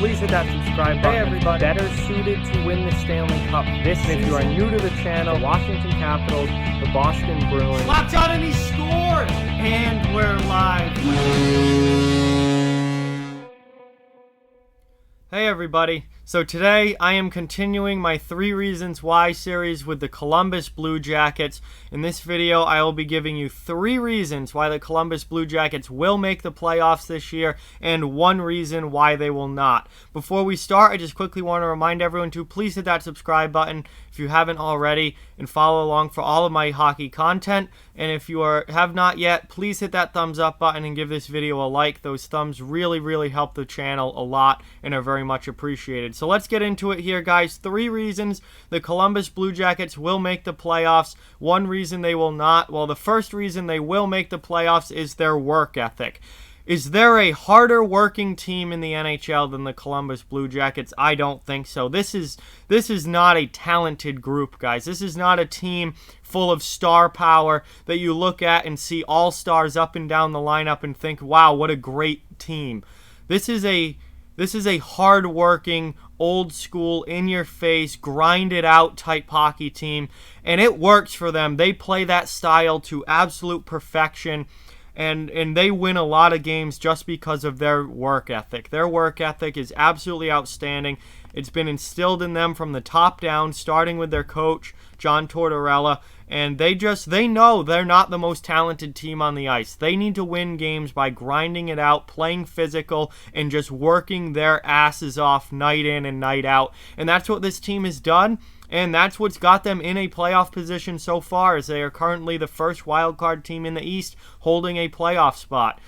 please hit that subscribe button. Hey everybody. Better suited to win the Stanley Cup this season. If you are new to the channel, Washington Capitals, the Boston Bruins. Locked on and he scored! And we're live. Hey everybody. So today I am continuing my 3 Reasons Why series with the Columbus Blue Jackets. In this video I will be giving you 3 reasons why the Columbus Blue Jackets will make the playoffs this year and 1 reason why they will not. Before we start, I just quickly want to remind everyone to please hit that subscribe button if you haven't already and follow along for all of my hockey content. And if you have not yet, please hit that thumbs up button and give this video a like. Those thumbs really help the channel a lot and are very much appreciated. So let's get into it here, guys. 3 reasons the Columbus Blue Jackets will make the playoffs. 1 reason they will not. Well, the first reason they will make the playoffs is their work ethic. Is there a harder working team in the NHL than the Columbus Blue Jackets? I don't think so. This is not a talented group, guys. This is not a team full of star power that you look at and see all-stars up and down the lineup and think, wow, what a great team. This is a hard-working, old-school, in-your-face, grind-it-out type hockey team, and it works for them. They play that style to absolute perfection. And they win a lot of games just because of their work ethic. Their work ethic is absolutely outstanding. It's been instilled in them from the top down, starting with their coach, John Tortorella. And they know they're not the most talented team on the ice. They need to win games by grinding it out, playing physical, and just working their asses off night in and night out. And that's what this team has done. And that's what's got them in a playoff position so far, as they are currently the first wildcard team in the East holding a playoff spot.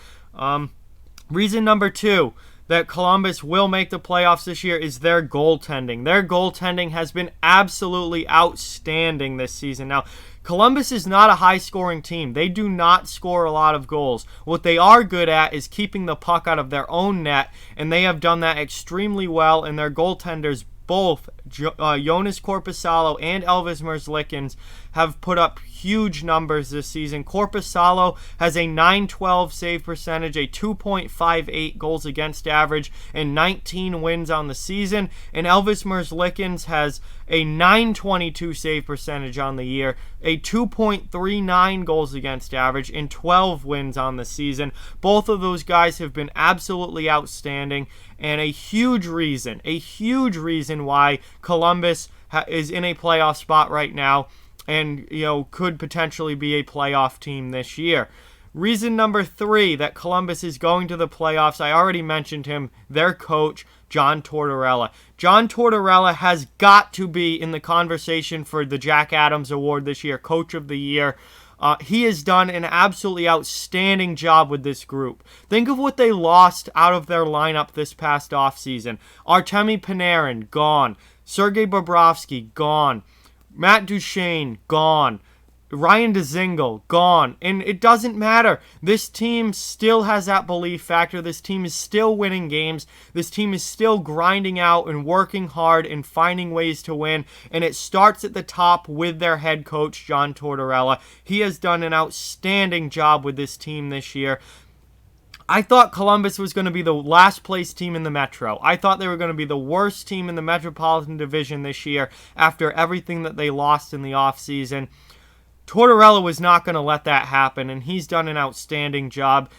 Reason number 2 that Columbus will make the playoffs this year is their goaltending. Their goaltending has been absolutely outstanding this season. Now, Columbus is not a high-scoring team. They do not score a lot of goals. What they are good at is keeping the puck out of their own net, and they have done that extremely well, and their goaltenders, both Joonas Korpisalo and Elvis Merzlikins, have put up huge numbers this season. Korpisalo has a .912 save percentage, a 2.58 goals against average, and 19 wins on the season. And Elvis Merzlikins has a .922 save percentage on the year, a 2.39 goals against average, and 12 wins on the season. Both of those guys have been absolutely outstanding, and a huge reason why Columbus is in a playoff spot right now and, could potentially be a playoff team this year. Reason number 3 that Columbus is going to the playoffs, I already mentioned him, their coach, John Tortorella. John Tortorella has got to be in the conversation for the Jack Adams Award this year, Coach of the Year. He has done an absolutely outstanding job with this group. Think of what they lost out of their lineup this past offseason. Artemi Panarin, gone. Sergei Bobrovsky, gone. Matt Duchene, gone. Ryan Dzingel, gone. And it doesn't matter. This team still has that belief factor. This team is still winning games. This team is still grinding out and working hard and finding ways to win. And it starts at the top with their head coach, John Tortorella. He has done an outstanding job with this team this year. I thought Columbus was going to be the last place team in the Metro. I thought they were going to be the worst team in the Metropolitan Division this year after everything that they lost in the offseason. Tortorella was not going to let that happen, and he's done an outstanding job,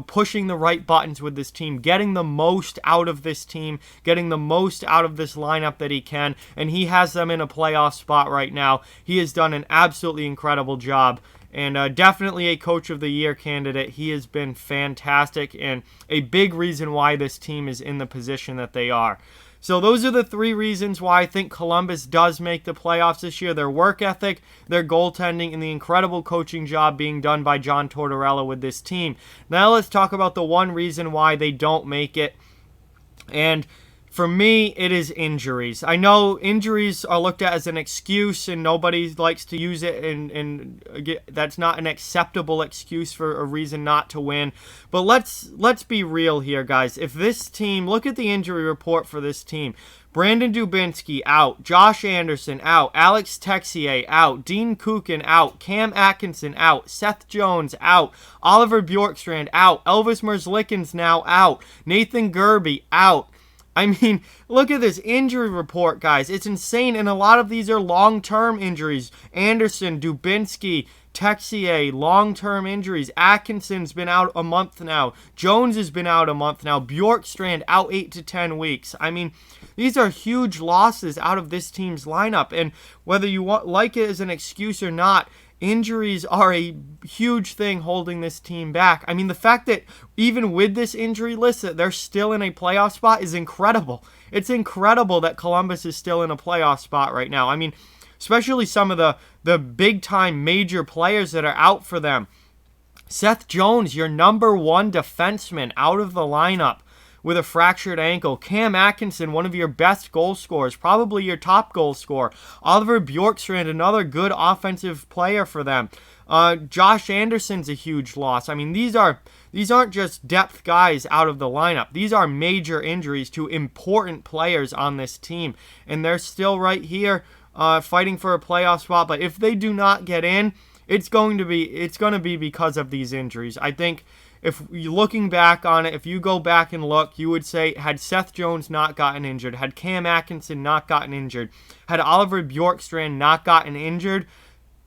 pushing the right buttons with this team, getting the most out of this team, getting the most out of this lineup that he can, and he has them in a playoff spot right now. He has done an absolutely incredible job, and definitely a Coach of the Year candidate. He has been fantastic and a big reason why this team is in the position that they are. So those are the 3 reasons why I think Columbus does make the playoffs this year. Their work ethic, their goaltending, and the incredible coaching job being done by John Tortorella with this team. Now let's talk about the 1 reason why they don't make it. And for me, it is injuries. I know injuries are looked at as an excuse, and nobody likes to use it, and that's not an acceptable excuse for a reason not to win. But let's be real here, guys. If this team, look at the injury report for this team. Brandon Dubinsky out, Josh Anderson out, Alex Texier out, Dean Kukin out, Cam Atkinson out, Seth Jones out, Oliver Bjorkstrand out, Elvis Merzlikins now out, Nathan Gerbe out, I mean, look at this injury report, guys. It's insane, and a lot of these are long-term injuries. Anderson, Dubinsky, Texier, long-term injuries. Atkinson's been out a month now. Jones has been out a month now. Bjorkstrand out 8 to 10 weeks. I mean, these are huge losses out of this team's lineup, and whether you like it as an excuse or not, injuries are a huge thing holding this team back. I mean, the fact that even with this injury list that they're still in a playoff spot is incredible. It's incredible that Columbus is still in a playoff spot right now. I mean, especially some of the big-time major players that are out for them. Seth Jones, your number one defenseman, out of the lineup with a fractured ankle. Cam Atkinson, one of your best goal scorers, probably your top goal scorer. Oliver Bjorkstrand, another good offensive player for them. Josh Anderson's a huge loss. I mean, these aren't just depth guys out of the lineup. These are major injuries to important players on this team, and they're still right here fighting for a playoff spot. But if they do not get in, it's going to be because of these injuries. I think if you're looking back on it, if you go back and look, you would say, had Seth Jones not gotten injured, had Cam Atkinson not gotten injured, had Oliver Bjorkstrand not gotten injured,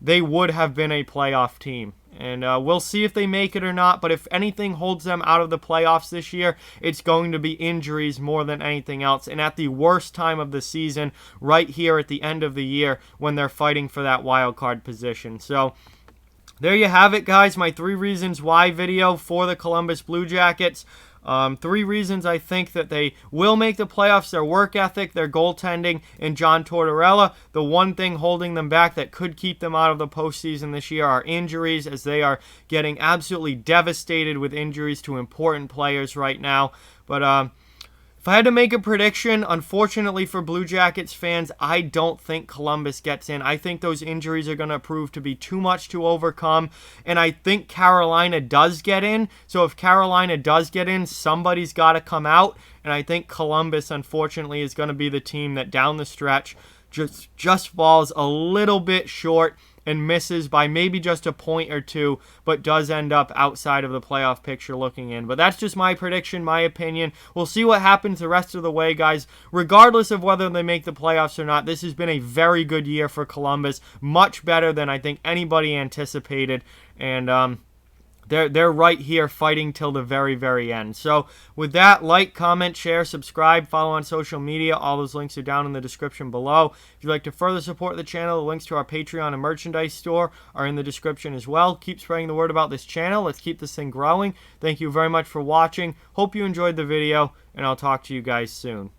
they would have been a playoff team. And we'll see if they make it or not, but if anything holds them out of the playoffs this year, it's going to be injuries more than anything else. And at the worst time of the season, right here at the end of the year, when they're fighting for that wild card position. So there you have it, guys. My 3 reasons why video for the Columbus Blue Jackets. 3 reasons I think that they will make the playoffs: their work ethic, their goaltending, and John Tortorella. The one thing holding them back that could keep them out of the postseason this year are injuries, as they are getting absolutely devastated with injuries to important players right now. But if I had to make a prediction, unfortunately for Blue Jackets fans, I don't think Columbus gets in. I think those injuries are going to prove to be too much to overcome, and I think Carolina does get in. So if Carolina does get in, somebody's got to come out, and I think Columbus, unfortunately, is going to be the team that down the stretch just falls a little bit short and misses by maybe just a point or two, but does end up outside of the playoff picture looking in. But that's just my prediction, my opinion. We'll see what happens the rest of the way, guys. Regardless of whether they make the playoffs or not, this has been a very good year for Columbus. Much better than I think anybody anticipated. And they're right here fighting till the very, very end. So with that, like, comment, share, subscribe, follow on social media. All those links are down in the description below. If you'd like to further support the channel, the links to our Patreon and merchandise store are in the description as well. Keep spreading the word about this channel. Let's keep this thing growing. Thank you very much for watching. Hope you enjoyed the video, and I'll talk to you guys soon.